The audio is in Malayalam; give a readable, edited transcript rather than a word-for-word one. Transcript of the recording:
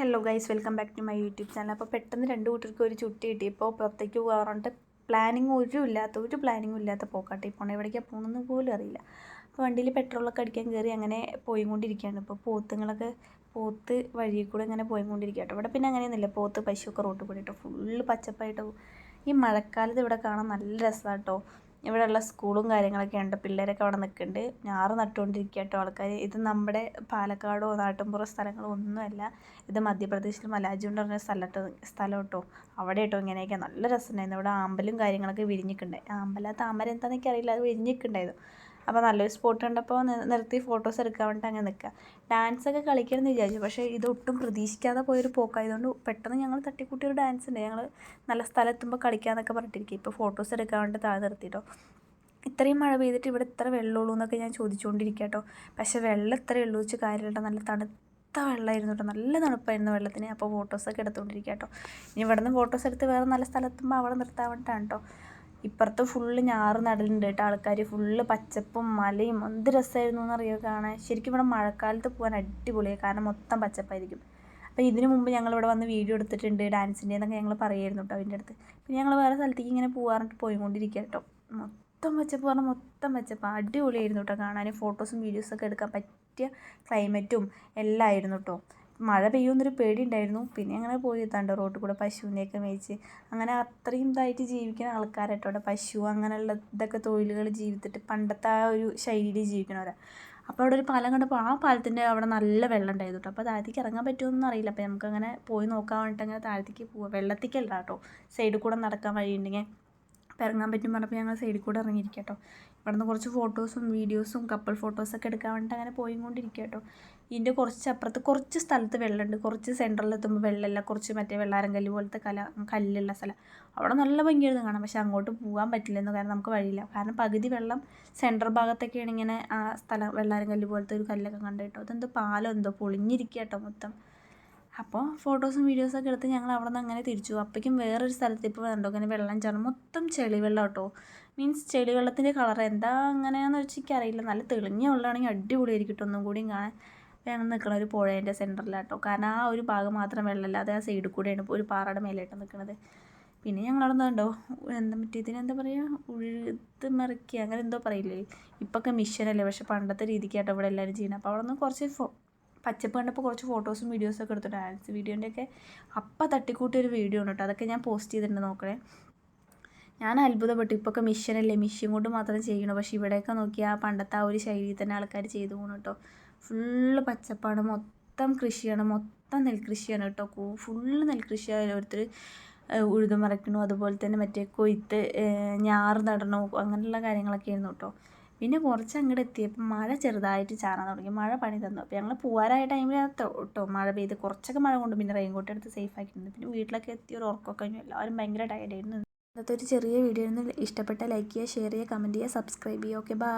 Hello guys, welcome back to my YouTube channel. അപ്പോൾ പെട്ടെന്ന് രണ്ട് കൂട്ടർക്ക് ഒരു ചുട്ടി കിട്ടിയപ്പോൾ പുറത്തേക്ക് പോകാറുണ്ട്. ഒരു പ്ലാനിങ്ങും ഇല്ലാത്ത പോക്കാട്ടെ. ഇപ്പോൾ എവിടേക്കാണ് പോകുന്നത് പോലും അറിയില്ല. അപ്പോൾ വണ്ടിയിൽ പെട്രോളൊക്കെ അടിക്കാൻ കയറി അങ്ങനെ പോയിക്കൊണ്ടിരിക്കുകയാണ്. ഇപ്പോൾ പോത്ത് വഴിയിൽ കൂടെ ഇങ്ങനെ പോയിക്കൊണ്ടിരിക്കുക കേട്ടോ. ഇവിടെ പിന്നെ അങ്ങനെയൊന്നുമില്ല, പോത്ത് പശുവൊക്കെ റോട്ടിൽ കൂടി കേട്ടോ. ഫുള്ള് പച്ചപ്പായിട്ടോ. ഈ മഴക്കാലത്ത് ഇവിടെ കാണാൻ നല്ല രസമാണ് കേട്ടോ. ഇവിടെയുള്ള സ്കൂളും കാര്യങ്ങളൊക്കെ ഉണ്ട്. പിള്ളേരൊക്കെ അവിടെ നിൽക്കുന്നുണ്ട്. ഞാറ് നട്ടുകൊണ്ടിരിക്കുക കേട്ടോ ആൾക്കാർ. ഇത് നമ്മുടെ പാലക്കാടോ നാട്ടിൻപുറ സ്ഥലങ്ങളോ ഒന്നുമല്ല. ഇത് മധ്യപ്രദേശിൽ മലാജി എന്ന് പറഞ്ഞ സ്ഥലം കേട്ടോ. അവിടെ കേട്ടോ ഇങ്ങനെയൊക്കെ നല്ല രസമുണ്ടായിരുന്നു. ഇവിടെ ആമ്പലും കാര്യങ്ങളൊക്കെ വിരിഞ്ഞിട്ടുണ്ടായി. ആമ്പല താമര എന്താണെന്നൊക്കെ അറിയില്ല, അത് വിരിഞ്ഞിട്ടുണ്ടായിരുന്നു. അപ്പോൾ നല്ലൊരു സ്പോട്ട് കണ്ടപ്പോൾ നിർത്തി ഫോട്ടോസ് എടുക്കാൻ വേണ്ടിയിട്ട് അങ്ങനെ നിൽക്കുക. ഡാൻസൊക്കെ കളിക്കണമെന്ന് വിചാരിച്ചു, പക്ഷേ ഇതൊട്ടും പ്രതീക്ഷിക്കാതെ പോയൊരു പോക്കായതുകൊണ്ട് പെട്ടെന്ന് ഞങ്ങൾ തട്ടിക്കൂട്ടിയൊരു ഡാൻസ് ഉണ്ട്. ഞങ്ങൾ നല്ല സ്ഥലമെത്തുമ്പോൾ കളിക്കാമെന്നൊക്കെ പറഞ്ഞിട്ടിരിക്കും. ഇപ്പോൾ ഫോട്ടോസ് എടുക്കാൻ വേണ്ടി താഴെ നിർത്തിയിട്ടോ. ഇത്രയും മഴ പെയ്തിട്ട് ഇവിടെ ഇത്ര വെള്ളമുള്ളൂ എന്നൊക്കെ ഞാൻ ചോദിച്ചുകൊണ്ടിരിക്കുക കേട്ടോ. പക്ഷേ വെള്ളം ഇത്രയേ ഉള്ളൂ വെച്ച് കാര്യമില്ല. നല്ല തണുത്ത വെള്ളമായിരുന്നു കേട്ടോ. നല്ല തണുപ്പായിരുന്നു വെള്ളത്തിന്. അപ്പോൾ ഫോട്ടോസൊക്കെ എടുത്തുകൊണ്ടിരിക്കുക കേട്ടോ. ഇനി ഇവിടെ നിന്ന് ഫോട്ടോസ് എടുത്ത് വേറെ നല്ല സ്ഥലത്തുമ്പോൾ അവിടെ നിർത്താൻ വേണ്ടിയിട്ടാണ് കേട്ടോ. ഇപ്പുറത്ത് ഫുള്ള് ഞാറ് നടലുണ്ട് കേട്ടോ ആൾക്കാർ. ഫുള്ള് പച്ചപ്പും മലയും എന്ത് രസമായിരുന്നു എന്നറിയുമോ കാണാൻ. ശരിക്കും ഇവിടെ മഴക്കാലത്ത് പോകാൻ അടിപൊളിയാണ്, കാരണം മൊത്തം പച്ചപ്പായിരിക്കും. അപ്പോൾ ഇതിന് മുമ്പ് ഞങ്ങളിവിടെ വന്ന് വീഡിയോ എടുത്തിട്ടുണ്ട് ഡാൻസിൻ്റെ എന്നൊക്കെ ഞങ്ങൾ പറയുമായിരുന്നു കേട്ടോ അതിൻ്റെ അടുത്ത്. പിന്നെ ഞങ്ങൾ വേറെ സ്ഥലത്തേക്ക് ഇങ്ങനെ പോകാറുണ്ട് പോയിക്കൊണ്ടിരിക്കുക കേട്ടോ. മൊത്തം പച്ചപ്പ് പറഞ്ഞാൽ മൊത്തം പച്ചപ്പ്. അടിപൊളിയായിരുന്നു കേട്ടോ കാണാൻ. ഫോട്ടോസും വീഡിയോസൊക്കെ എടുക്കാൻ പറ്റിയ ക്ലൈമറ്റും എല്ലാം ആയിരുന്നു കേട്ടോ. മഴ പെയ്യുമെന്നൊരു പേടി ഉണ്ടായിരുന്നു. പിന്നെ അങ്ങനെ പോയി എത്താണ്ട് റോട്ടിൽ കൂടെ പശുവിനെയൊക്കെ മേയിച്ച് അങ്ങനെ അത്രയും ഇതായിട്ട് ജീവിക്കുന്ന ആൾക്കാരാട്ടോ അവിടെ. പശു അങ്ങനെയുള്ള ഇതൊക്കെ തൊഴിലുകൾ ജീവിച്ചിട്ട് പണ്ടത്തെ ആ ഒരു ശൈലിയിൽ ജീവിക്കണവരാ. അപ്പോൾ അവിടെ ഒരു പാലം കണ്ടപ്പോൾ ആ പാലത്തിൻ്റെ അവിടെ നല്ല വെള്ളം ഉണ്ടായിരുന്നു കേട്ടോ. അപ്പോൾ താഴത്തേക്ക് ഇറങ്ങാൻ പറ്റുമെന്നൊന്നും അറിയില്ല. അപ്പോൾ നമുക്കങ്ങനെ പോയി നോക്കാൻ വേണ്ടിയിട്ട് അങ്ങനെ താഴത്തേക്ക് പോവാം. വെള്ളത്തേക്കല്ല കേട്ടോ, സൈഡിൽ കൂടെ നടക്കാൻ വഴിയുണ്ടെങ്കിൽ അപ്പോൾ ഇറങ്ങാൻ പറ്റും പറഞ്ഞപ്പോൾ ഞങ്ങൾ സൈഡിൽ കൂടെ ഇറങ്ങിയിരിക്കുക കേട്ടോ. ഇവിടെ നിന്ന് കുറച്ച് ഫോട്ടോസും വീഡിയോസും കപ്പിൾ ഫോട്ടോസൊക്കെ എടുക്കാൻ വേണ്ടിയിട്ട് അങ്ങനെ പോയിക്കൊണ്ടിരിക്കുക കേട്ടോ. ഇതിൻ്റെ കുറച്ച് അപ്പുറത്ത് കുറച്ച് സ്ഥലത്ത് വെള്ളമുണ്ട്, കുറച്ച് സെൻറ്ററിലെത്തുമ്പോൾ വെള്ളമില്ല. കുറച്ച് മറ്റേ വെള്ളാരം കല്ല് പോലത്തെ കല്ലുള്ള സ്ഥലം. അവിടെ നല്ല ഭംഗിയായിരുന്നു കാണാം. പക്ഷേ അങ്ങോട്ട് പോകാൻ പറ്റില്ലെന്ന്, കാരണം നമുക്ക് വഴിയില്ല. കാരണം പകുതി വെള്ളം സെൻട്രൽ ഭാഗത്തൊക്കെയാണ് ഇങ്ങനെ ആ സ്ഥലം വെള്ളാരം കല്ല് പോലത്തെ ഒരു കല്ലൊക്കെ കണ്ടു കേട്ടോ. അതെന്തോ പാലം എന്തോ പൊളിഞ്ഞിരിക്കുക കേട്ടോ മൊത്തം. അപ്പോൾ ഫോട്ടോസും വീഡിയോസൊക്കെ എടുത്ത് ഞങ്ങൾ അവിടെ നിന്ന് അങ്ങനെ തിരിച്ചു. അപ്പോഴേക്കും വേറൊരു സ്ഥലത്ത് ഇപ്പോൾ കണ്ടോ ഇങ്ങനെ വെള്ളം ചേർന്ന് മൊത്തം ചെളി വെള്ളം കേട്ടോ. മീൻസ് ചെളി വെള്ളത്തിൻ്റെ കളർ എന്താ അങ്ങനെയാണെന്ന് വെച്ചാൽ എനിക്കറിയില്ല. നല്ല തെളിഞ്ഞ വെള്ളമാണെങ്കിൽ അടിപൊളിയായിരിക്കും കേട്ടോ ഒന്നും കൂടിയും കാണാൻ. അപ്പോൾ ഞങ്ങൾ നിൽക്കണ ഒരു പുഴേൻ്റെ സെൻറ്ററിലാട്ടോ. കാരണം ആ ഒരു ഭാഗം മാത്രം വെള്ളമില്ല, അത് ആ സൈഡിൽ കൂടെയാണ് ഒരു പാറയുടെ മേലായിട്ട് നിൽക്കുന്നത്. പിന്നെ ഞങ്ങളവിടെ നിന്നുണ്ടോ ഇതിനെന്താ പറയുക, ഉഴുത് മറിക്കുക അങ്ങനെ എന്തോ പറയില്ലേ. ഇപ്പൊക്കെ മിഷനല്ലേ, പക്ഷെ പണ്ടത്തെ രീതിക്കാട്ടോ ഇവിടെ എല്ലാവരും ചെയ്യുന്നത്. അപ്പോൾ അവിടെ നിന്ന് കുറച്ച് പച്ചപ്പ് കണ്ടപ്പോൾ കുറച്ച് ഫോട്ടോസും വീഡിയോസൊക്കെ എടുത്തു. ഡാൻസ് വീഡിയോൻ്റെയൊക്കെ അപ്പം തട്ടിക്കൂട്ടിയൊരു വീഡിയോ ഉണ്ട് കേട്ടോ. അതൊക്കെ ഞാൻ പോസ്റ്റ് ചെയ്തിട്ടുണ്ട്, നോക്കണേ. ഞാൻ അത്ഭുതപ്പെട്ടു. ഇപ്പൊക്കെ മിഷനല്ലേ, മിഷ്യൻ കൊണ്ട് മാത്രം ചെയ്യണു. പക്ഷേ ഇവിടെയൊക്കെ നോക്കിയാൽ പണ്ടത്തെ ആ ഒരു ശൈലിയിൽ തന്നെ ആൾക്കാർ ചെയ്തു പോകണം കേട്ടോ. ഫുള്ള് പച്ചപ്പാണ്, മൊത്തം കൃഷിയാണ്, മൊത്തം നെൽകൃഷിയാണ് കേട്ടോ. ഫുള്ള് നെൽകൃഷിയാണ്. ഓരോരുത്തർ ഉഴുതു മറിക്കണു, അതുപോലെ തന്നെ മറ്റേ കൊയ്ത്ത് ഞാറ് നടണു, അങ്ങനെയുള്ള കാര്യങ്ങളൊക്കെ ആയിരുന്നു കേട്ടോ. പിന്നെ കുറച്ച് അങ്ങോട്ട് എത്തിയപ്പോൾ മഴ ചെറുതായിട്ട് ചാറാൻ തുടങ്ങി. മഴ പണി തന്നു. അപ്പോൾ ഞങ്ങൾ പോകാറായ ടൈമിനകത്ത് കേട്ടോ മഴ പെയ്ത്. കുറച്ചൊക്കെ മഴ കൊണ്ട് പിന്നെ റെയിൻകോട്ട് എടുത്ത് സേഫ് ആക്കിയിരുന്നു. പിന്നെ വീട്ടിലൊക്കെ എത്തിയ ഒരു ഉറക്കമൊക്കെ കഴിഞ്ഞു. എല്ലാവരും ഭയങ്കര ടയർഡായിരുന്നു. അതൊരു ചെറിയ വീഡിയോ ആയിരുന്നു. ഇഷ്ടപ്പെട്ട ലൈക്ക് ചെയ്യുക, ഷെയർ ചെയ്യുക, കമൻറ്റ് ചെയ്യുക, സബ്സ്ക്രൈബ് ചെയ്യുക. Okay, by.